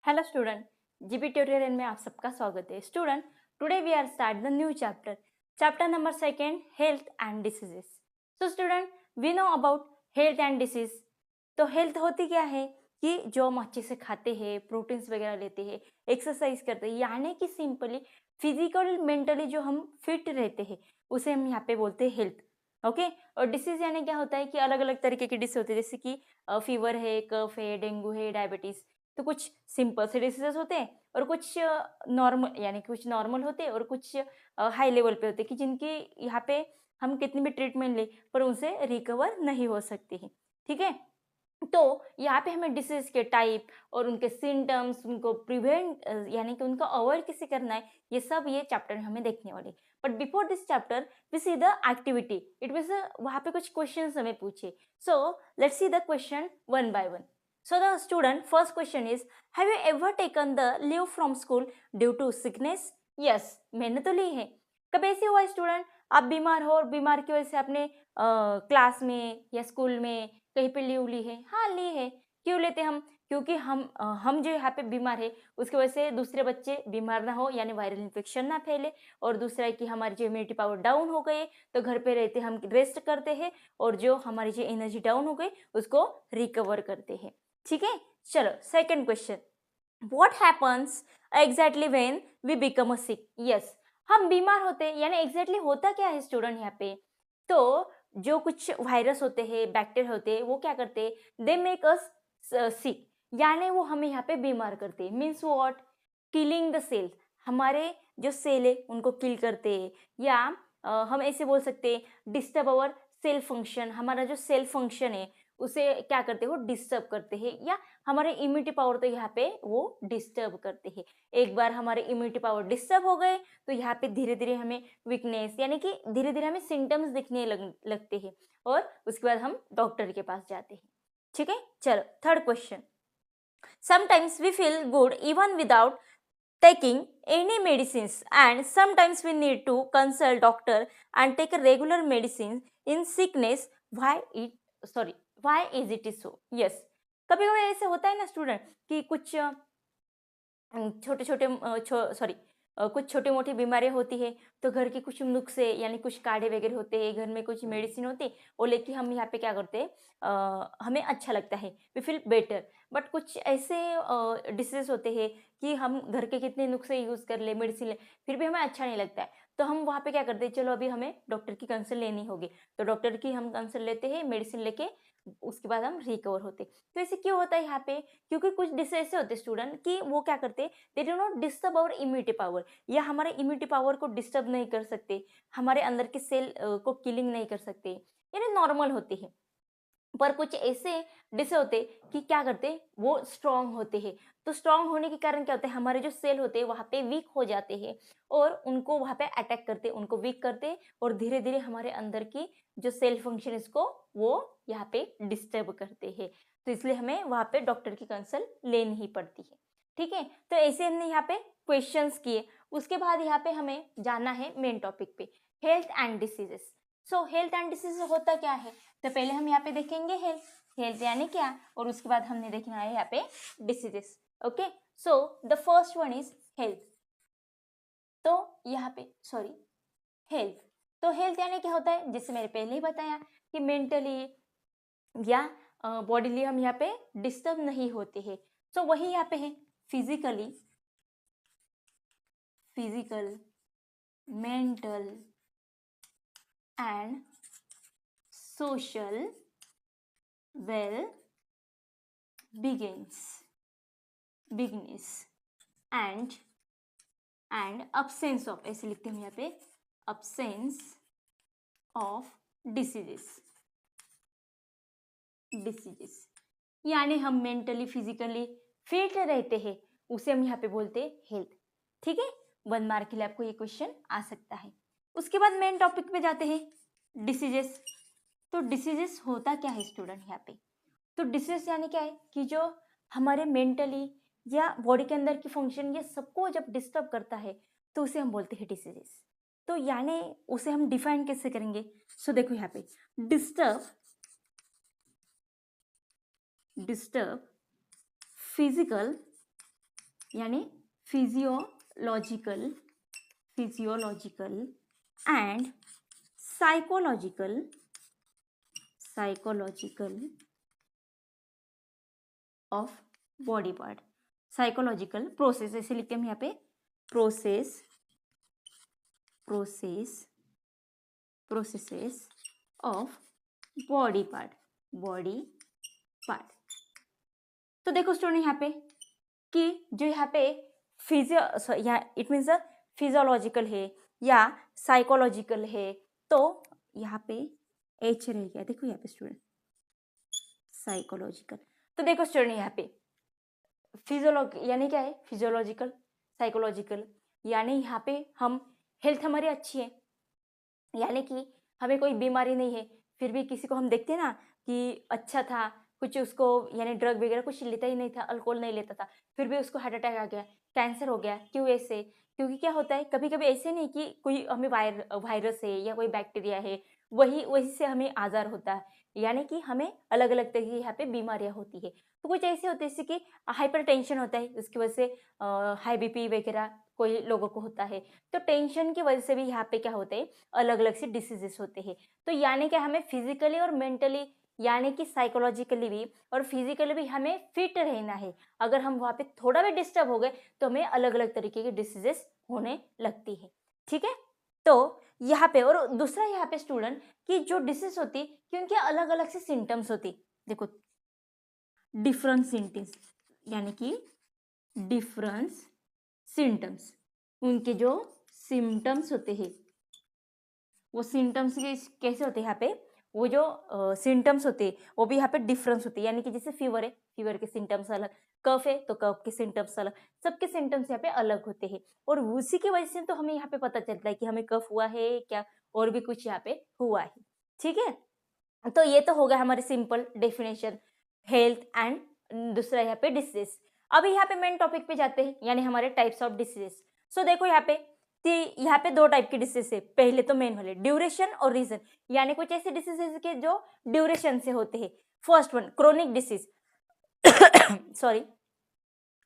Hello student, GP tutorial में आप सबका स्वागत है। Student, today we are start the new chapter number second, health and diseases. So student, we know about health and disease. तो health होती क्या है कि जो हम अच्छे से खाते हैं, प्रोटीन्स वगैरह लेते हैं, एक्सरसाइज करते हैं, यानी कि सिंपली फिजिकल मेंटली जो हम फिट रहते हैं उसे हम यहाँ पे बोलते हैं हेल्थ। ओके। और डिसीज यानी क्या होता है कि अलग अलग तरीके की डिसीज होती है, जैसे कि फीवर है, कफ है, डेंगू है, डायबिटीज। तो कुछ सिंपल से डिसीजेस होते हैं और कुछ नॉर्मल, यानी कि कुछ नॉर्मल होते हैं और कुछ हाई लेवल पे होते हैं कि जिनकी यहाँ पे हम कितनी भी ट्रीटमेंट लें पर उनसे रिकवर नहीं हो सकती है। ठीक है। तो यहाँ पे हमें डिसीज के टाइप और उनके सिम्टम्स, उनको प्रिवेंट यानी कि उनको अवॉइड कैसे करना है, ये सब ये चैप्टर में हमें देखने वाले। But before this chapter we see the activity. It means वहाँ पे कुछ क्वेश्चन हमें पूछे। So let's see the question one by one. So the student first question is, have you ever taken the leave from school due to sickness? Yes, मैंने तो ली है। कब ऐसे हुआ स्टूडेंट, आप बीमार हो और बीमार की वजह से आपने क्लास में या स्कूल में कहीं पे लीव ली है? हाँ, ली है। क्यों लेते हम? क्योंकि हम जो यहाँ पे बीमार है उसकी वजह से दूसरे बच्चे बीमार ना हो, यानी वायरल इन्फेक्शन ना फैले। और दूसरा है कि हमारी जो इम्यूनिटी पावर डाउन हो गई तो घर पे रहते हम रेस्ट करते हैं और जो हमारी जो एनर्जी डाउन हो गई उसको रिकवर करते हैं। ठीक है। चलो second question, what happens exactly when we become a sick? Yes, हम बीमार होते हैं, यानी एग्जैक्टली होता क्या है स्टूडेंट यहाँ पे? तो जो कुछ वायरस होते हैं, बैक्टीरिया होते हैं, वो क्या करते हैं? दे मेक अस सिक, यानी वो हमें यहाँ पे बीमार करते हैं। Means what? Killing the cells, हमारे जो सेल है उनको किल करते हैं। या हम ऐसे बोल सकते हैं डिस्टर्ब अवर सेल फंक्शन, हमारा जो सेल फंक्शन है उसे क्या करते हो? डिस्टर्ब करते हैं। या हमारे इम्यूनिटी पावर तो यहाँ पे वो डिस्टर्ब करते हैं। एक बार हमारे इम्यूनिटी पावर डिस्टर्ब हो गए तो यहाँ पे धीरे धीरे हमें वीकनेस, यानी कि धीरे धीरे हमें सिम्टम्स दिखने लगते हैं और उसके बाद हम डॉक्टर के पास जाते हैं। ठीक है। चलो third question, sometimes we feel good even without taking any medicines, and sometimes we need to consult doctor and take a regular medicine in sickness. Why it sorry why is it is so? Yes, कभी कभी ऐसे होता है ना student कि कुछ छोटे छोटे सॉरी कुछ छोटी मोटी बीमारियां होती है तो घर के कुछ नुस्खे, यानी कुछ काढ़े वगैरह होते हैं, घर में कुछ मेडिसिन होती है, वो लेके हम यहाँ पे क्या करते हैं, हमें अच्छा लगता है, वी फील बेटर। बट कुछ ऐसे डिसीज होते हैं कि हम घर के कितने नुस्खे यूज़ कर ले, मेडिसिन ले, फिर भी हमें अच्छा नहीं लगता है। तो हम वहाँ पे क्या करते हैं, चलो अभी हमें डॉक्टर की कंसल्ट लेनी होगी, तो डॉक्टर की हम कंसल्ट लेते हैं, मेडिसिन लेके उसके बाद हम रिकवर होते। तो ऐसे क्यों होता है यहाँ पे? क्योंकि कुछ डिसीज ऐसे होते हैं स्टूडेंट कि वो क्या करते हैं, they do not disturb our immunity power, या हमारे इम्यूनिटी पावर को डिस्टर्ब नहीं कर सकते, हमारे अंदर के सेल को किलिंग नहीं कर सकते, यानी नॉर्मल होती है। पर कुछ ऐसे डिस होते कि क्या करते, वो स्ट्रांग होते हैं। तो स्ट्रांग होने के कारण क्या होता है, हमारे जो सेल होते हैं वहाँ पे वीक हो जाते हैं और उनको वहाँ पे अटैक करते, उनको वीक करते और धीरे धीरे हमारे अंदर की जो सेल फंक्शन इसको वो यहाँ पे डिस्टर्ब करते हैं। तो इसलिए हमें वहाँ पे डॉक्टर की कंसल्ट लेनी ही पड़ती है। ठीक है। तो ऐसे हमने यहाँ पे क्वेश्चंस किए। उसके बाद यहाँ पे हमें जाना है मेन टॉपिक पे, health and diseases. So health and disease होता क्या है? तो पहले हम यहाँ पे देखेंगे हेल्थ, हेल्थ यानी क्या, और उसके बाद हमने देखना है यहाँ पे diseases. Okay. So the first one is health. तो यहाँ पे सॉरी हेल्थ, तो हेल्थ यानी क्या होता है, जैसे मैंने पहले ही बताया कि मेंटली या बॉडीली हम यहाँ पे डिस्टर्ब नहीं होते हैं। सो वही यहाँ पे है physically, physical, mental and social well bigness and absence of, ऐसे लिखते हैं यहाँ पे, absence ऑफ डिसीजेस। यानी हम मेंटली फिजिकली फिट रहते हैं, उसे हम यहाँ पे बोलते हैं हेल्थ। ठीक है। 1 मार्क के लिए आपको ये क्वेश्चन आ सकता है। उसके बाद मेन टॉपिक पे जाते हैं, डिसीजेस। तो डिसीजेस होता क्या है स्टूडेंट यहाँ पे? तो डिसीज यानी क्या है कि जो हमारे मेंटली या बॉडी के अंदर की फंक्शन, ये सबको जब डिस्टर्ब करता है तो उसे हम बोलते हैं डिसीजेस। तो यानी उसे हम डिफाइन कैसे करेंगे? सो देखो यहाँ पे, डिस्टर्ब फिजिकल यानी physiological and psychological of body part. Psychological process ऐसे लिखते हैं हम यहाँ पे, प्रोसेसेस ऑफ बॉडी पार्ट। तो देखो स्टूडेंट यहाँ पे कि जो यहाँ पे इट मीन्स फिजियोलॉजिकल है या साइकोलॉजिकल है, तो यहाँ पे एच रह गया। देखो यहाँ पे स्टूडेंट साइकोलॉजिकल। तो देखो स्टूडेंट यहाँ पे यानी क्या है, फिजियोलॉजिकल साइकोलॉजिकल, यानी यहाँ पे हम हेल्थ हमारी अच्छी है, यानी कि हमें कोई बीमारी नहीं है, फिर भी किसी को हम देखते हैं ना कि अच्छा था, कुछ उसको यानी ड्रग वगैरह कुछ लेता ही नहीं था, अल्कोहल नहीं लेता था, फिर भी उसको हार्ट अटैक आ गया, कैंसर हो गया। क्यों ऐसे? क्योंकि क्या होता है, कभी कभी ऐसे नहीं कि कोई हमें वायरस है या कोई बैक्टीरिया है, वही से हमें आजार होता है, यानी कि हमें अलग अलग तरह की यहाँ पे बीमारियां होती है। तो कुछ ऐसे होते हैं जैसे कि हाइपर टेंशन होता है, उसकी वजह से हाई बीपी वगैरह कोई लोगों को होता है। तो टेंशन की वजह से भी यहाँ पे क्या होते हैं, अलग अलग से डिसीजेस होते हैं। तो यानी कि हमें फिजिकली और मेंटली यानी कि साइकोलॉजिकली भी और फिजिकली भी हमें फिट रहना है। अगर हम वहाँ पे थोड़ा भी डिस्टर्ब हो गए तो हमें अलग अलग तरीके की डिसीजेस होने लगती है। ठीक है, तो यहाँ पे और दूसरा यहाँ पे स्टूडेंट कि जो डिसीज होती कि उनके अलग अलग से सिम्टम्स होती। देखो डिफरेंट सिम्टम्स, यानी कि डिफरेंस सिम्टम्स, उनके जो सिम्टम्स होते हैं वो सिम्टम्स कैसे होते हैं यहाँ पे, वो जो सिम्टम्स होते हैं वो भी यहाँ पे डिफरेंस होते हैं। यानी कि जैसे फीवर है, फीवर के सिम्टम्स अलग, कफ है तो कफ के सिम्टम्स अलग, सबके सिम्टम्स यहाँ पे अलग होते हैं। और उसी की वजह से तो हमें यहाँ पे पता चलता है कि हमें कफ हुआ है क्या, और भी कुछ यहाँ पे हुआ है। ठीक है, तो ये तो हो गया हमारे सिंपल डेफिनेशन हेल्थ एंड दूसरा यहाँ पे डिसीज। अभी यहाँ पे मेन टॉपिक पे जाते हैं, यानी हमारे टाइप्स ऑफ डिसीजेस। सो देखो यहाँ पे कि यहाँ पे दो टाइप के डिसीज है। पहले तो मेन वाले ड्यूरेशन और रीजन, यानी कुछ ऐसे डिसीजेस के जो ड्यूरेशन से होते हैं। First one chronic disease sorry,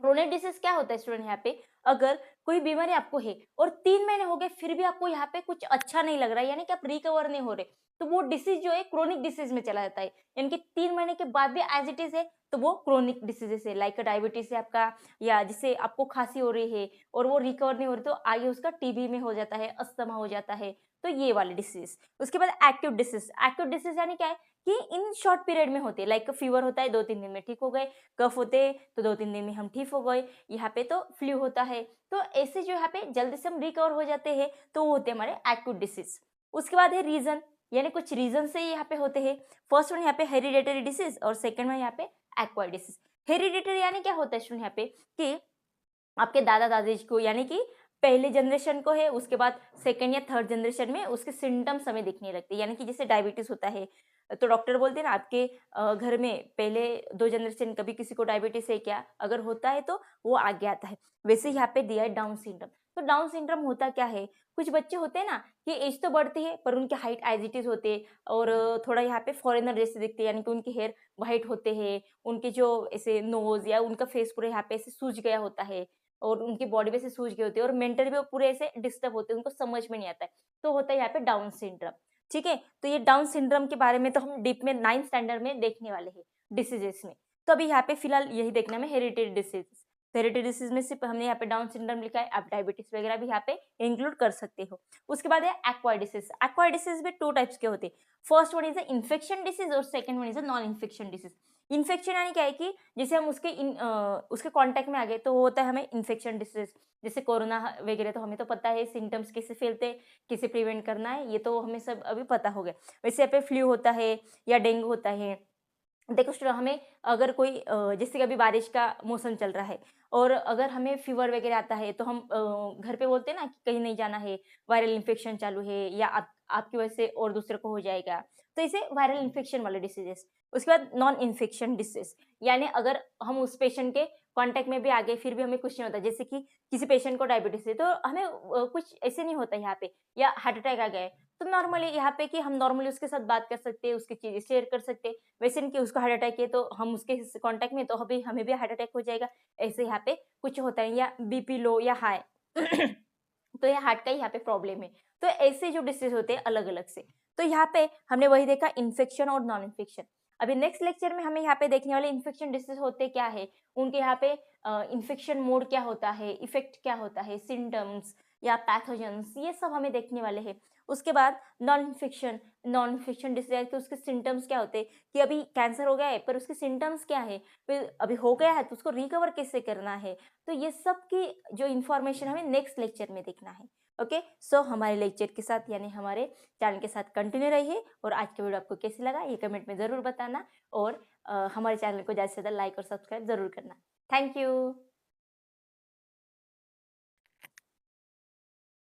chronic disease क्या होता है स्टूडेंट, यहाँ पे अगर कोई बीमारी आपको है और 3 महीने हो गए फिर भी आपको यहाँ पे कुछ अच्छा नहीं लग रहा है, यानी कि आप रिकवर नहीं हो रहे, तो वो डिसीज जो है क्रोनिक डिसीज में चला जाता है। यानी कि 3 महीने के बाद भी एज इट इज है तो वो क्रोनिक डिसीजेस है। लाइक डायबिटीज है आपका, या जिससे आपको खांसी हो रही है और वो रिकवर नहीं हो रही, तो आगे उसका टीबी में हो जाता है, अस्थमा हो जाता है, तो ये वाले डिसीज। उसके बाद एक्टिव डिसीज यानी क्या है कि इन शॉर्ट पीरियड में होते हैं। लाइक फीवर होता है 2-3 दिन में ठीक हो गए, कफ होते तो 2-3 दिन में हम ठीक हो गए, यहाँ पे तो फ्लू होता है, तो ऐसे जो यहाँ पे जल्दी से हम रिकवर हो जाते हैं, तो वो होते हैं हमारे एक्यूट डिसीज। उसके बाद है रीजन, यानी कुछ रीजन से यहाँ पे होते हैं। फर्स्ट वन यहाँ पे हेरिडेटरी डिसीज और सेकंड वन यहाँ पे एक्वायर्ड डिसीज। हेरिडेटरी यानी क्या होता है स्टूडेंट यहाँ पे कि आपके दादा दादी को, यानी कि पहले जनरेशन को है, उसके बाद सेकंड या थर्ड जनरेशन में उसके सिम्टम्स हमें दिखने लगते हैं। यानी कि जैसे डायबिटीज होता है तो डॉक्टर बोलते हैं ना आपके घर में पहले 2 जनरेशन कभी किसी को डायबिटीज है क्या, अगर होता है तो वो आगे आता है। वैसे यहाँ पे दिया है डाउन सिंड्रोम। तो डाउन सिंड्रोम होता क्या है, कुछ बच्चे होते हैं ना कि एज तो बढ़ती है पर उनके हाइट एज इट इज होते हैं और थोड़ा यहाँ पे फॉरेनर जैसे दिखते हैं, यानी कि उनके हेयर व्हाइट होते हैं, उनके जो ऐसे नोज या उनका फेस पूरे यहाँ पे ऐसे सूज गया होता है और उनकी बॉडी पे से सूज गई होती है और मेंटली भी वो पूरे ऐसे डिस्टर्ब होते हैं, उनको समझ में नहीं आता है, तो होता है यहाँ पे डाउन सिंड्रोम। ठीक है, तो ये डाउन सिंड्रोम के बारे में तो हम डीप में 9th स्टैंडर्ड में देखने वाले हैं डिसीजेस में। तो अभी यहाँ पे फिलहाल यही देखना है हेरिटेरी डिसीज। हेरिटेरी डिसीज में सिर्फ हमने यहाँ पे डाउन सिंड्रोम लिखा है, आप डायबिटीज वगैरह भी यहाँ पे इंक्लूड कर सकते हो। उसके बाद है एक्वायर्ड डिसीज। एक्वायर्ड डिसीज में 2 टाइप्स के होते हैं। First one is infection disease और second one is non infection disease. Infection यानी क्या है कि जैसे हम उसके कांटेक्ट में आ गए तो वो होता है हमें इन्फेक्शन डिसीज। जैसे कोरोना वगैरह तो हमें तो पता है सिम्टम्स कैसे फैलते हैं, कैसे प्रिवेंट करना है, ये तो हमें सब अभी पता हो गया। वैसे यहाँ पे फ्लू होता है या डेंगू होता है। देखो स्टूडेंट, हमें अगर कोई जैसे कि अभी बारिश का मौसम चल रहा है और अगर हमें फीवर वगैरह आता है तो हम घर पे बोलते हैं ना कि कहीं नहीं जाना है, वायरल इन्फेक्शन चालू है या आपकी वजह से और दूसरे को हो जाएगा, तो इसे वायरल इन्फेक्शन वाले डिसीजेस। उसके बाद नॉन इन्फेक्शन डिसीज, यानी अगर हम उस पेशेंट के कांटेक्ट में भी आ गए फिर भी हमें कुछ नहीं होता। जैसे कि किसी पेशेंट को डायबिटीज है तो हमें कुछ ऐसे नहीं होता यहाँ पे, या हार्ट अटैक आ गया है तो नॉर्मली यहाँ पे कि हम नॉर्मली उसके साथ बात कर सकते हैं, उसकी चीज़ें शेयर कर सकते हैं। वैसे नहीं कि उसको हार्ट अटैक है तो हम उसके कॉन्टैक्ट में, तो अभी हमें भी हार्ट अटैक हो जाएगा, ऐसे यहाँ पे कुछ होता है, या बीपी लो या हाई तो ये हार्ट का ही यहाँ पे प्रॉब्लम है। तो ऐसे जो डिसीज होते हैं अलग-अलग से। तो यहाँ पे हमने वही देखा, इन्फेक्शन और नॉन इन्फेक्शन। अभी नेक्स्ट लेक्चर में हमें यहाँ पे देखने वाले इन्फेक्शन डिसीज होते क्या है, उनके यहाँ पे इन्फेक्शन मोड क्या होता है, इफेक्ट क्या होता है, सिम्पटम्स या पैथोजेंस, ये सब हमें देखने वाले हैं। उसके बाद नॉन इन्फेक्शन डिसीज के उसके सिम्पटम्स क्या होते हैं, कि अभी कैंसर हो गया है पर उसके सिम्पटम्स क्या है, फिर अभी हो गया है तो उसको रिकवर कैसे करना है। तो ये सब की जो इन्फॉर्मेशन हमें नेक्स्ट लेक्चर में देखना है। ओके, सो हमारे लेक्चर के साथ यानी हमारे चैनल के साथ कंटिन्यू रहिए, और आज का वीडियो आपको कैसे लगा ये कमेंट में ज़रूर बताना, और हमारे चैनल को ज़्यादा से ज़्यादा लाइक और सब्सक्राइब ज़रूर करना। Thank you.